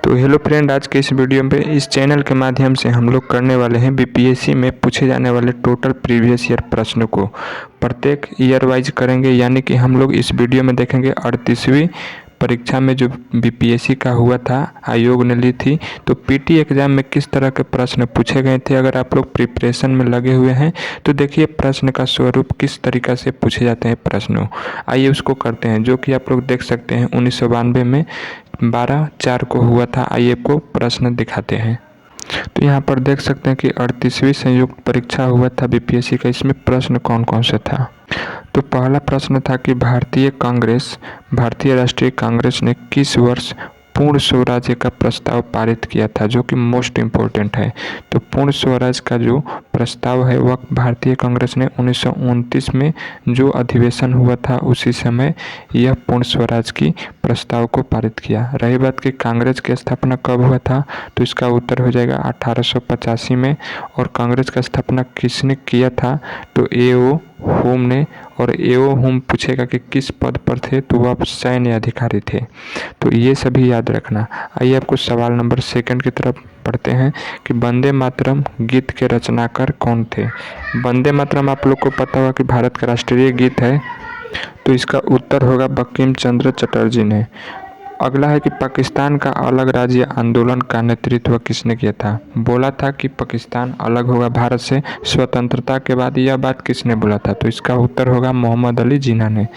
तो hello friend, आज के इस वीडियो में इस चैनल के माध्यम से हम लोग करने वाले हैं बीपीएससी में पूछे जाने वाले टोटल प्रीवियस ईयर प्रश्न को प्रत्येक ईयर वाइज करेंगे। यानी कि हम लोग इस वीडियो में देखेंगे 38वीं परीक्षा में जो बीपीएससी का हुआ था, आयोग ने ली थी, तो पीटी एग्जाम में किस तरह के प्रश्न पूछे गए थे। अगर आप लोग प्रिपरेशन में लगे हुए हैं तो देखिए प्रश्न का स्वरूप किस तरीक़ा से पूछे जाते हैं प्रश्नों। आइए उसको करते हैं, जो कि आप लोग देख सकते हैं 1992 में 12/4 को हुआ था। आइए आपको प्रश्न दिखाते हैं। तो यहाँ पर देख सकते हैं कि 38वीं संयुक्त परीक्षा हुआ था बीपीएससी का। इसमें प्रश्न कौन कौन से था। तो पहला प्रश्न था कि भारतीय राष्ट्रीय कांग्रेस ने किस वर्ष पूर्ण स्वराज्य का प्रस्ताव पारित किया था, जो कि मोस्ट इम्पोर्टेंट है। तो पूर्ण स्वराज का जो प्रस्ताव है वह भारतीय कांग्रेस ने 1929 में जो अधिवेशन हुआ था उसी समय यह पूर्ण स्वराज की प्रस्ताव को पारित किया। रही बात कि कांग्रेस की स्थापना कब हुआ था, तो इसका उत्तर हो जाएगा 1885 में। और कांग्रेस का स्थापना किसने किया था, तो ए.ओ. होम ने। और ए.ओ. होम पूछेगा कि किस पद पर थे, तो वह सैन्य अधिकारी थे। तो ये सभी याद रखना। आइए आपको सवाल नंबर 2 की तरफ पढ़ते हैं कि वंदे मातरम गीत के रचनाकार कौन थे। वंदे मातरम आप लोग को पता होगा कि भारत का राष्ट्रीय गीत है, तो इसका उत्तर होगा बंकिम चंद्र चटर्जी ने। अगला है कि पाकिस्तान का अलग राज्य आंदोलन का नेतृत्व किसने किया था। बोला था कि पाकिस्तान अलग होगा भारत से स्वतंत्रता के बाद, यह बात किसने बोला था, तो इसका उत्तर होगा मोहम्मद अली जिन्ना ने।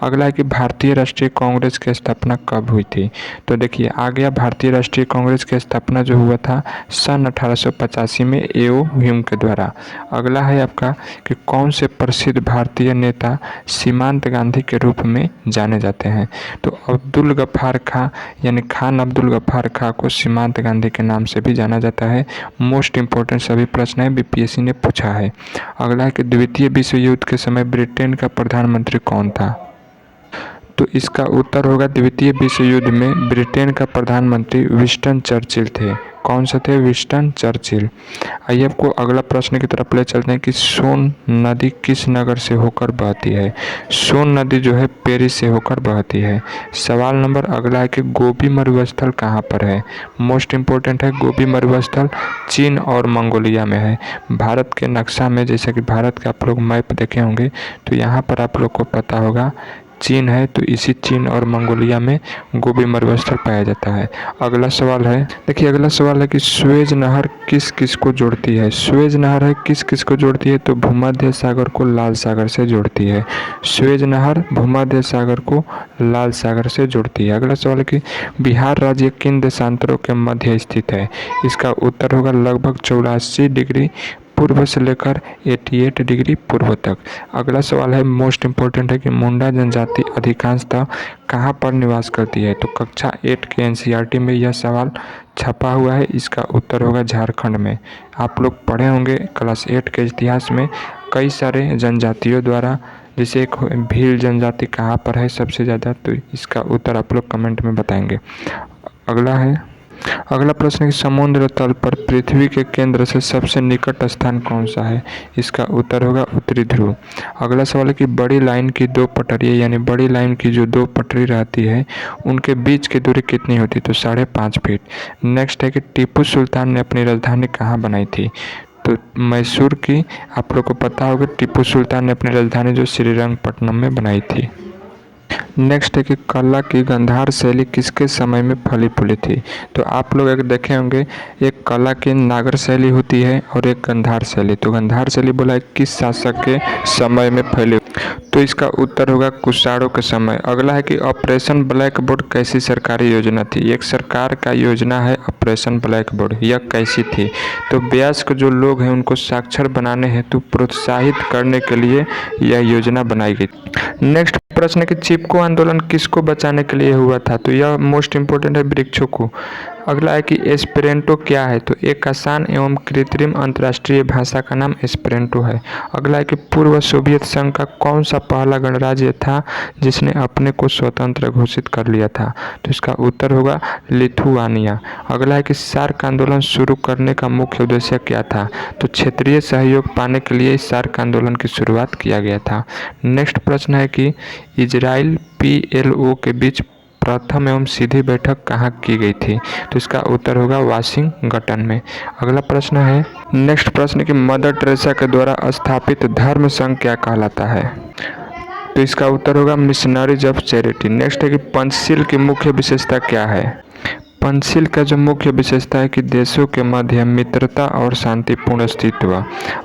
अगला है कि भारतीय राष्ट्रीय कांग्रेस की स्थापना कब हुई थी। तो देखिए आ गया भारतीय राष्ट्रीय कांग्रेस की स्थापना जो हुआ था सन 1885 में ए.ओ. ह्यूम के द्वारा। अगला है आपका कि कौन से प्रसिद्ध भारतीय नेता सीमांत गांधी के रूप में जाने जाते हैं। तो अब्दुल गफ्फार खां यानी खान अब्दुल गफ्फार खां को सीमांत गांधी के नाम से भी जाना जाता है। मोस्ट इम्पोर्टेंट सभी प्रश्न है, बीपीएससी ने पूछा है। अगला है कि द्वितीय विश्व युद्ध के समय ब्रिटेन का प्रधानमंत्री कौन था। तो इसका उत्तर होगा द्वितीय विश्व युद्ध में ब्रिटेन का प्रधानमंत्री विंस्टन चर्चिल थे। कौन से थे, विंस्टन चर्चिल। आइए आपको अगला प्रश्न की तरफ ले चलते हैं कि सोन नदी किस नगर से होकर बहती है। सोन नदी जो है पेरिस से होकर बहती है। सवाल नंबर अगला है कि गोबी मरुस्थल कहाँ पर है। मोस्ट इम्पोर्टेंट है, गोबी मरुस्थल चीन और मंगोलिया में है। भारत के नक्शा में जैसे कि भारत का आप लोग मैप देखे होंगे, तो यहाँ पर आप लोग को पता होगा चीन है, तो इसी चीन और मंगोलिया में गोबी मरुस्थल पाया जाता है। अगला सवाल है, देखिए अगला सवाल है कि स्वेज नहर किस किस को जोड़ती है। स्वेज नहर है किस किस को जोड़ती है, तो भूमध्य सागर को लाल सागर से जोड़ती है। स्वेज नहर भूमध्य सागर को लाल सागर से जोड़ती है। अगला सवाल है कि बिहार राज्य किन देशांतरों के मध्य स्थित है। इसका उत्तर होगा लगभग 84 डिग्री पूर्व से लेकर 88 डिग्री पूर्व तक। अगला सवाल है मोस्ट इम्पोर्टेंट है कि मुंडा जनजाति अधिकांशतः कहाँ पर निवास करती है। तो कक्षा 8 के एनसीईआरटी में यह सवाल छपा हुआ है। इसका उत्तर होगा झारखंड में। आप लोग पढ़े होंगे क्लास 8 के इतिहास में कई सारे जनजातियों द्वारा, जैसे एक भील जनजाति कहाँ पर है सबसे ज़्यादा, तो इसका उत्तर आप लोग कमेंट में बताएंगे। अगला प्रश्न है कि समुद्र तल पर पृथ्वी के केंद्र से सबसे निकट स्थान कौन सा है। इसका उत्तर होगा उत्तरी ध्रुव। अगला सवाल है कि बड़ी लाइन की 2 पटरियाँ यानी बड़ी लाइन की जो 2 पटरी रहती है उनके बीच की दूरी कितनी होती है, तो 5.5 फीट। नेक्स्ट है कि टीपू सुल्तान ने अपनी राजधानी कहाँ बनाई थी। तो मैसूर की। आप लोग को पता होगा टीपू सुल्तान ने अपनी राजधानी जो श्रीरंगपट्टनम में बनाई थी। नेक्स्ट है कि कला की गांधार शैली किसके समय में फली फूली थी। तो आप लोग एक देखे होंगे, एक कला की नागर शैली होती है और एक गांधार शैली। तो गांधार शैली बोला है किस शासक के समय में फैली, तो इसका उत्तर होगा कुषाणों के समय। अगला है कि ऑपरेशन ब्लैक बोर्ड कैसी सरकारी योजना थी। एक सरकार का योजना है ऑपरेशन ब्लैक बोर्ड, यह कैसी थी। तो वयस्क जो लोग हैं उनको साक्षर बनाने हेतु प्रोत्साहित करने के लिए यह योजना बनाई गई। नेक्स्ट प्रश्न है कि चिपको आंदोलन किसको बचाने के लिए हुआ था। तो यह मोस्ट इम्पोर्टेंट है, वृक्षों को। अगला है कि एस्पेरेंटो क्या है। तो एक आसान एवं कृत्रिम अंतर्राष्ट्रीय भाषा का नाम एस्पेरेंटो है। अगला है कि पूर्व सोवियत संघ का कौन सा पहला गणराज्य था जिसने अपने को स्वतंत्र घोषित कर लिया था। तो इसका उत्तर होगा लिथुआनिया। अगला है कि सार्क आंदोलन शुरू करने का मुख्य उद्देश्य क्या था। तो क्षेत्रीय सहयोग पाने के लिए सार्क आंदोलन की शुरुआत किया गया था। नेक्स्ट प्रश्न है कि इजराइल PLO के बीच प्रथम एवं सीधी बैठक कहाँ की गई थी? तो इसका उत्तर होगा वाशिंगटन में। अगला प्रश्न है, नेक्स्ट प्रश्न कि मदर टेरेसा के द्वारा स्थापित धर्म संघ क्या कहलाता है? तो इसका उत्तर होगा मिशनरीज ऑफ चैरिटी। नेक्स्ट है कि पंचशील की मुख्य विशेषता क्या है? पंचशील का जो मुख्य विशेषता है कि देशों के मध्य मित्रता और शांतिपूर्ण अस्तित्व।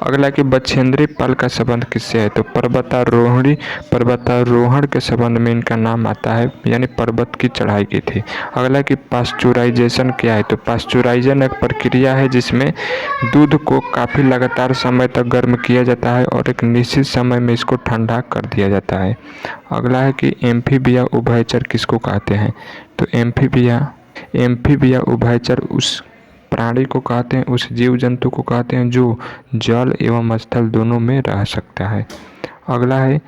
अगला कि बछेंद्री पाल का संबंध किससे है? तो पर्वतारोहण के संबंध में इनका नाम आता है, यानी पर्वत की चढ़ाई की थी। अगला कि पास्चुराइजेशन क्या है? तो पास्चुराइजेशन एक प्रक्रिया है जिसमें दूध को काफ़ी लगातार समय तक गर्म किया जाता है और एक निश्चित समय में इसको ठंडा कर दिया जाता है। अगला है कि एम्फीबिया उभयचर किसको कहते हैं? तो एम्फीबिया उभयचर उस प्राणी को कहते हैं, उस जीव जंतु को कहते हैं जो जल एवं स्थल दोनों में रह सकता है। अगला है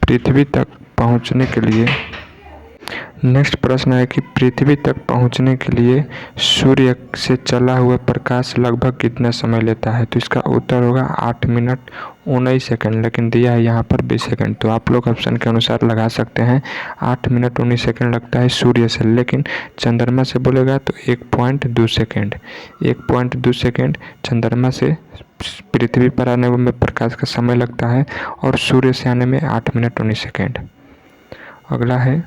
पृथ्वी तक पहुंचने के लिए, नेक्स्ट प्रश्न है कि पृथ्वी तक पहुंचने के लिए सूर्य से चला हुआ प्रकाश लगभग कितना समय लेता है? तो इसका उत्तर होगा 8 मिनट 19 सेकंड, लेकिन दिया है यहाँ पर 20 सेकंड। तो आप लोग ऑप्शन के अनुसार लगा सकते हैं। 8 मिनट 19 सेकंड लगता है सूर्य से, लेकिन चंद्रमा से बोलेगा तो 1.2 सेकंड 1.2 सेकंड चंद्रमा से पृथ्वी पर आने में प्रकाश का समय लगता है और सूर्य से आने में 8 मिनट 19 सेकंड। अगला है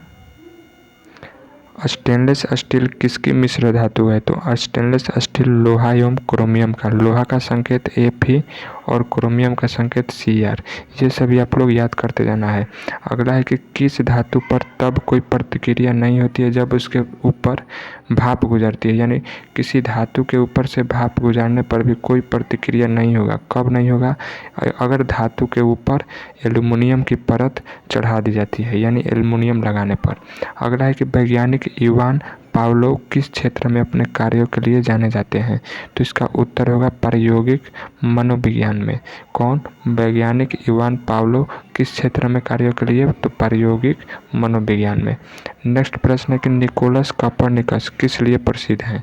स्टेनलेस स्टील किसकी मिश्र धातु है? तो स्टेनलेस स्टील लोहा एवं क्रोमियम का, लोहा का संकेत Fe और क्रोमियम का संकेत Cr, ये सभी आप लोग याद करते जाना है। अगला है कि किस धातु पर तब कोई प्रतिक्रिया नहीं होती है जब उसके ऊपर भाप गुजरती है, यानी किसी धातु के ऊपर से भाप गुजरने पर भी कोई प्रतिक्रिया नहीं होगा। कब नहीं होगा? अगर धातु के ऊपर एल्युमिनियम की परत चढ़ा दी जाती है, यानी एल्युमिनियम लगाने पर। अगला है कि वैज्ञानिक इवान पावलोव किस क्षेत्र में अपने कार्यों के लिए जाने जाते हैं? तो इसका उत्तर होगा प्रायोगिक मनोविज्ञान में। कौन? वैज्ञानिक इवान पावलोव किस क्षेत्र में कार्यों के लिए? तो प्रायोगिक मनोविज्ञान में। नेक्स्ट प्रश्न है कि निकोलस कोपर्निकस किस लिए प्रसिद्ध हैं?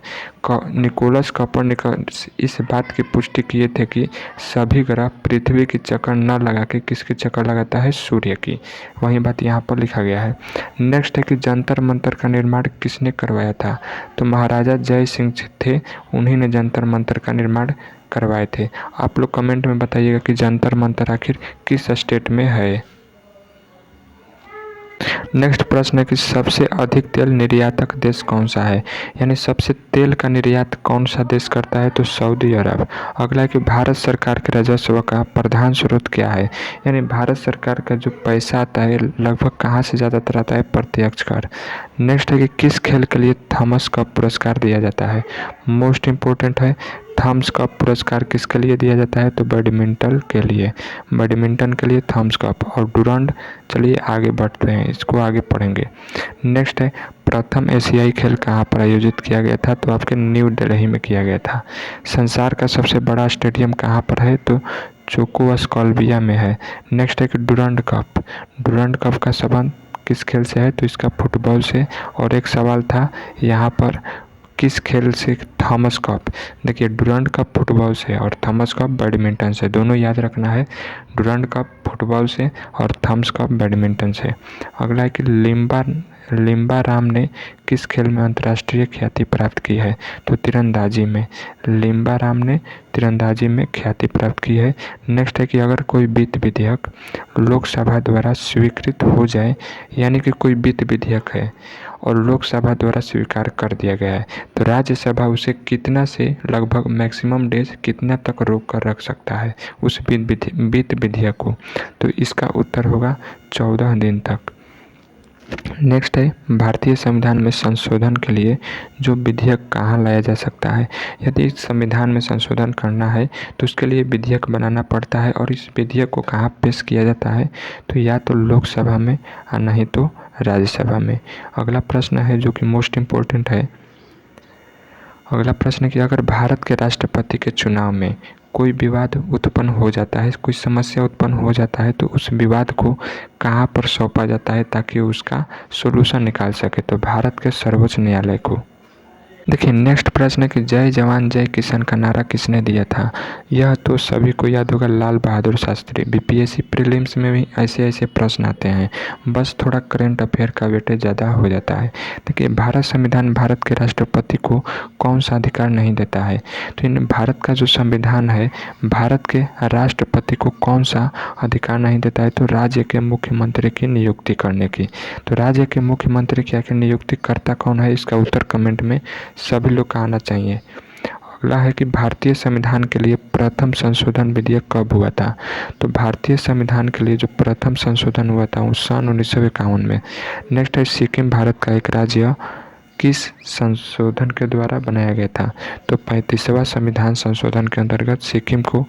निकोलस कोपर्निकस इस बात की पुष्टि किए थे कि सभी ग्रह पृथ्वी की चक्कर न लगा के किसकी चक्कर लगाता है? सूर्य की। वही बात यहाँ पर लिखा गया है। नेक्स्ट है कि जंतर मंतर का निर्माण किसने करवाया था? तो महाराजा जय सिंह थे, उन्हीं ने जंतर मंतर का निर्माण करवाए थे। आप लोग कमेंट में बताइएगा कि जंतर मंतर आखिर किस स्टेट में है। नेक्स्ट प्रश्न है कि सबसे अधिक तेल निर्यातक देश कौन सा है? यानी सबसे तेल का निर्यात कौन सा देश करता है? तो सऊदी अरब। अगला है कि भारत सरकार के राजस्व का प्रधान स्रोत क्या है? यानी भारत सरकार का जो पैसा आता है लगभग कहाँ से ज़्यादातर आता है? प्रत्यक्ष कर। नेक्स्ट है कि किस खेल के लिए थॉमस कप पुरस्कार दिया जाता है? मोस्ट इम्पोर्टेंट है, थॉमस कप पुरस्कार किसके लिए दिया जाता है? तो बैडमिंटन के लिए, बैडमिंटन के लिए थॉमस कप और डुरंड। चलिए आगे बढ़ते हैं, इसको आगे पढ़ेंगे। नेक्स्ट है प्रथम एशियाई खेल कहाँ पर आयोजित किया गया था? तो आपके न्यू दिल्ली में किया गया था। संसार का सबसे बड़ा स्टेडियम कहाँ पर है? तो चोकोवस्कोल्विया में है। नेक्स्ट है कि डुरंड कप का संबंध किस खेल से है? तो इसका फुटबॉल से। और एक सवाल था यहाँ पर किस खेल से? Thomas cup. देखिए डुरंड कप फुटबॉल से और थॉमस कप बैडमिंटन से, दोनों याद रखना है। डुरंड कप फुटबॉल से और थॉमस कप बैडमिंटन से। अगला है कि लिम्बा राम ने किस खेल में अंतर्राष्ट्रीय ख्याति प्राप्त की है? तो तीरंदाजी में। लिम्बा राम ने तीरंदाजी में ख्याति प्राप्त की है। नेक्स्ट है कि अगर कोई वित्त विधेयक लोकसभा द्वारा स्वीकृत हो जाए, यानी कि कोई वित्त विधेयक है और लोकसभा द्वारा स्वीकार कर दिया गया है, तो राज्यसभा उसे कितना से लगभग मैक्सिमम डेज कितना तक रोक कर रख सकता है उस वित्त विधेयक को? तो इसका उत्तर होगा 14 दिन तक। नेक्स्ट है भारतीय संविधान में संशोधन के लिए जो विधेयक कहाँ लाया जा सकता है? यदि संविधान में संशोधन करना है तो उसके लिए विधेयक बनाना पड़ता है और इस विधेयक को कहाँ पेश किया जाता है? तो या तो लोकसभा में और नहीं तो राज्यसभा में। अगला प्रश्न है जो कि मोस्ट इम्पोर्टेंट है। अगला प्रश्न है कि अगर भारत के राष्ट्रपति के चुनाव में कोई विवाद उत्पन्न हो जाता है, कोई समस्या उत्पन्न हो जाता है, तो उस विवाद को कहाँ पर सौंपा जाता है ताकि उसका सोल्यूशन निकाल सके? तो भारत के सर्वोच्च न्यायालय को। देखिए नेक्स्ट प्रश्न है कि जय जवान जय किसान का नारा किसने दिया था। यह तो सभी को याद होगा, लाल बहादुर शास्त्री। बीपीएससी प्रीलिम्स में भी ऐसे ऐसे प्रश्न आते हैं, बस थोड़ा करंट अफेयर का वेटेज ज़्यादा हो जाता है। देखिए भारत संविधान भारत के राष्ट्रपति को कौन सा अधिकार नहीं देता है। तो इन भारत का जो संविधान है, भारत के राष्ट्रपति को कौन सा अधिकार नहीं देता है, तो राज्य के मुख्यमंत्री की नियुक्ति करने की। तो राज्य के मुख्यमंत्री की आखिर नियुक्ति करता कौन है, इसका उत्तर कमेंट में सभी लोग का आना चाहिए। अगला है कि भारतीय संविधान के लिए प्रथम संशोधन विधेयक कब हुआ था। तो भारतीय संविधान के लिए जो प्रथम संशोधन हुआ था वो सन 1951 में। नेक्स्ट है सिक्किम भारत का एक राज्य किस संशोधन के द्वारा बनाया गया था। तो 35वां संविधान संशोधन के अंतर्गत सिक्किम को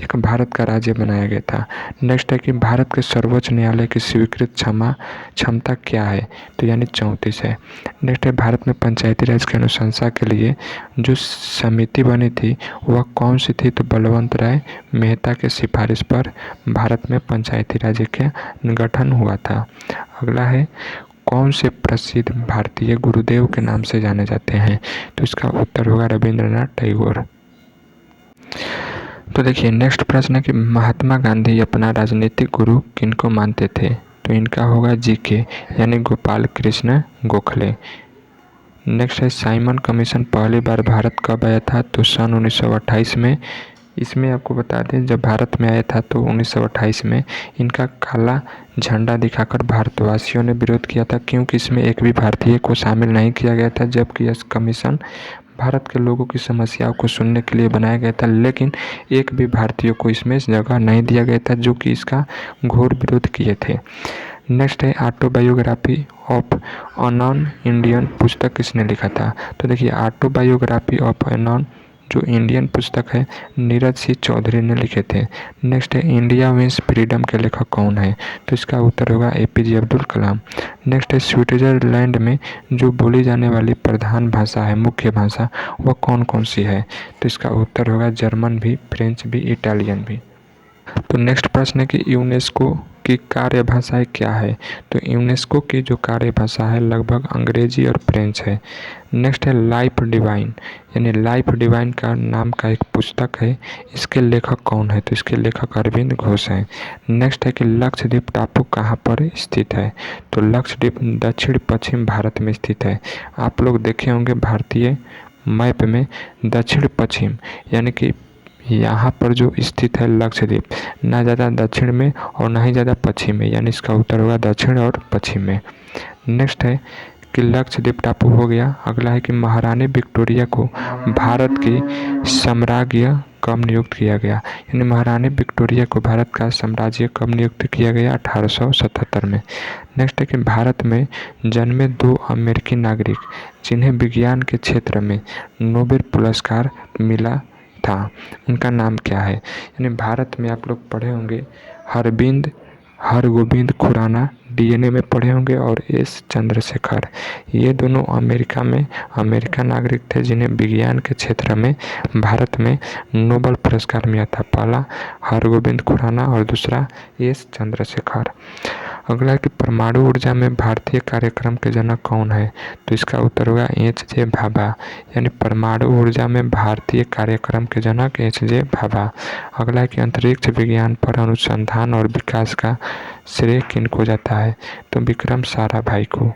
एक भारत का राज्य बनाया गया था। नेक्स्ट है कि भारत के सर्वोच्च न्यायालय की स्वीकृत क्षमता क्या है, तो यानी 34 है। नेक्स्ट है भारत में पंचायती राज की अनुशंसा के लिए जो समिति बनी थी वह कौन सी थी, तो बलवंत राय मेहता के सिफारिश पर भारत में पंचायती राज का गठन हुआ था। अगला है कौन से प्रसिद्ध भारतीय गुरुदेव के नाम से जाने जाते हैं, तो इसका उत्तर होगा रविंद्रनाथ टैगोर। तो देखिए नेक्स्ट प्रश्न है कि महात्मा गांधी अपना राजनीतिक गुरु किनको मानते थे। तो इनका होगा जीके यानी गोपाल कृष्ण गोखले। नेक्स्ट है साइमन कमीशन पहली बार भारत कब आया था, तो सन 1928 में। इसमें आपको बता दें जब भारत में आया था तो 1928 में इनका काला झंडा दिखाकर भारतवासियों ने विरोध किया था, क्योंकि इसमें एक भी भारतीय को शामिल नहीं किया गया था। जबकि यह कमीशन भारत के लोगों की समस्याओं को सुनने के लिए बनाया गया था, लेकिन एक भी भारतीय को इसमें जगह नहीं दिया गया था, जो कि इसका घोर विरोध किए थे। नेक्स्ट है autobiography of a non Indian पुस्तक किसने लिखा था। तो देखिए ऑटोबायोग्राफी ऑफ अ नॉन जो इंडियन पुस्तक है नीरज सी चौधरी ने लिखे थे। नेक्स्ट है इंडिया विंस फ्रीडम के लेखक कौन है, तो इसका उत्तर होगा एपीजे अब्दुल कलाम। नेक्स्ट है स्विट्जरलैंड में जो बोली जाने वाली प्रधान भाषा है, मुख्य भाषा, वह कौन कौन सी है, तो इसका उत्तर होगा जर्मन भी, फ्रेंच भी, इटालियन भी। तो नेक्स्ट प्रश्न है कि यूनेस्को की कार्यभाषाएं क्या है। तो यूनेस्को की जो कार्यभाषा है लगभग अंग्रेजी और फ्रेंच है। नेक्स्ट है लाइफ डिवाइन, यानी लाइफ डिवाइन का नाम का एक पुस्तक है, इसके लेखक कौन है, तो इसके लेखक अरविंद घोष हैं। नेक्स्ट है कि लक्षद्वीप टापू कहाँ पर स्थित है। तो लक्षद्वीप दक्षिण पश्चिम भारत में स्थित है। आप लोग देखे होंगे भारतीय मैप में दक्षिण पश्चिम, यानी कि यहाँ पर जो स्थित है लक्षद्वीप, ना ज़्यादा दक्षिण में और ना ही ज़्यादा पश्चिम में, यानी इसका उत्तर होगा दक्षिण और पश्चिम में। नेक्स्ट है कि लक्षद्वीप टापू हो गया। अगला है कि महारानी विक्टोरिया को भारत की साम्राज्य कब नियुक्त किया गया, यानी महारानी विक्टोरिया को भारत का साम्राज्य कब नियुक्त किया गया, 1877 में। नेक्स्ट है कि भारत में जन्मे 2 अमेरिकी नागरिक जिन्हें विज्ञान के क्षेत्र में नोबेल पुरस्कार मिला था, उनका नाम क्या है। यानी भारत में आप लोग पढ़े होंगे हरगोविंद खुराना डीएनए में पढ़े होंगे, और एस चंद्रशेखर, ये दोनों अमेरिका नागरिक थे जिन्हें विज्ञान के क्षेत्र में भारत में नोबेल पुरस्कार मिला था। पहला हरगोविंद खुराना और दूसरा एस चंद्रशेखर। अगला है कि परमाणु ऊर्जा में भारतीय कार्यक्रम के जनक कौन है, तो इसका उत्तर होगा एच.जे. भाभा, यानी परमाणु ऊर्जा में भारतीय कार्यक्रम के जनक एच.जे. भाभा। अगला है कि अंतरिक्ष विज्ञान पर अनुसंधान और विकास का श्रेय किनको जाता है, तो विक्रम साराभाई को।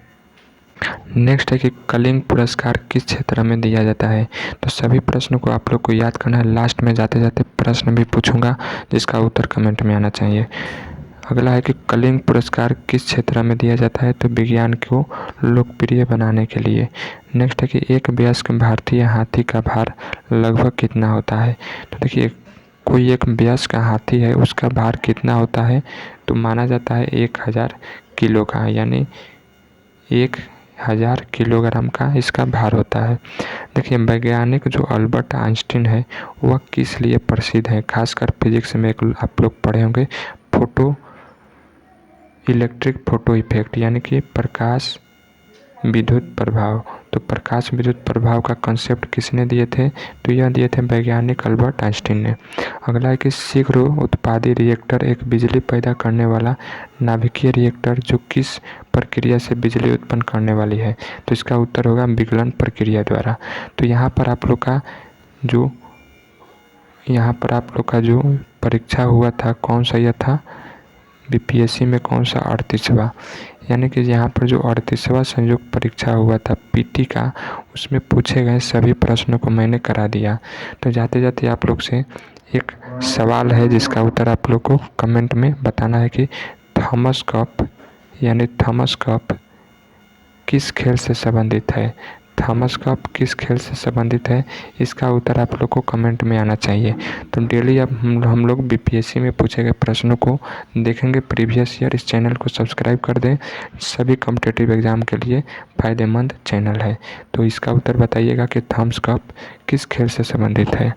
नेक्स्ट है कि कलिंग पुरस्कार किस क्षेत्र में दिया जाता है। तो सभी प्रश्नों को आप लोग को याद करना है, लास्ट में जाते जाते प्रश्न भी पूछूंगा जिसका उत्तर कमेंट में आना चाहिए। अगला है कि कलिंग पुरस्कार किस क्षेत्र में दिया जाता है, तो विज्ञान को लोकप्रिय बनाने के लिए। नेक्स्ट है कि एक वयस्क भारतीय हाथी का भार लगभग कितना होता है। तो देखिए कोई एक वयस्क हाथी है उसका भार कितना होता है, तो माना जाता है 1000 किलो का, यानी 1000 किलोग्राम का इसका भार होता है। देखिए वैज्ञानिक जो अल्बर्ट आइंस्टीन है वह किस लिए प्रसिद्ध है, खासकर फिजिक्स में एक आप लोग पढ़े होंगे इलेक्ट्रिक फोटो इफेक्ट, यानी कि प्रकाश विद्युत प्रभाव। तो प्रकाश विद्युत प्रभाव का कंसेप्ट किसने दिए थे? तो यह दिए थे वैज्ञानिक अल्बर्ट आइंस्टीन ने। अगला है कि शीघ्र उत्पादी रिएक्टर एक बिजली पैदा करने वाला नाभिकीय रिएक्टर जो किस प्रक्रिया से बिजली उत्पन्न करने वाली है? तो इसका उत्तर होगा विकलन प्रक्रिया द्वारा। तो यहाँ पर आप लोग का जो परीक्षा हुआ था कौन सा यह था? बीपीएससी में कौन सा 38वां, यानी कि यहाँ पर जो 38वां संयुक्त परीक्षा हुआ था पीटी का, उसमें पूछे गए सभी प्रश्नों को मैंने करा दिया। तो जाते जाते आप लोग से एक सवाल है जिसका उत्तर आप लोग को कमेंट में बताना है कि थॉमस कप किस खेल से संबंधित है? थॉमस कप किस खेल से संबंधित है? इसका उत्तर आप लोग को कमेंट में आना चाहिए। तो डेली अब हम लोग बीपीएससी में पूछे गए प्रश्नों को देखेंगे प्रीवियस ईयर। इस चैनल को सब्सक्राइब कर दें, सभी कॉम्पिटिटिव एग्ज़ाम के लिए फ़ायदेमंद चैनल है। तो इसका उत्तर बताइएगा कि थॉमस कप किस खेल से संबंधित है।